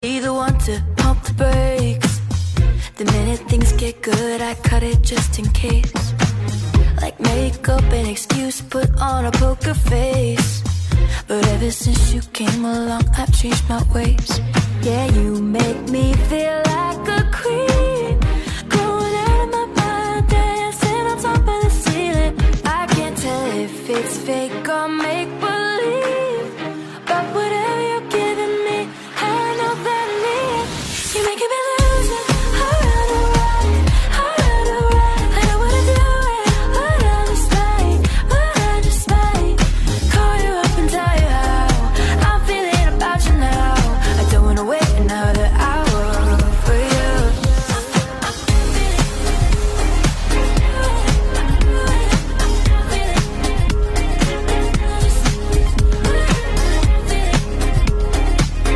Be the one to pump the brakes. The minute things get good, I cut it just in case. Like makeup, an excuse, put on a poker face. But ever since you came along, I've changed my ways. Yeah, you make me feel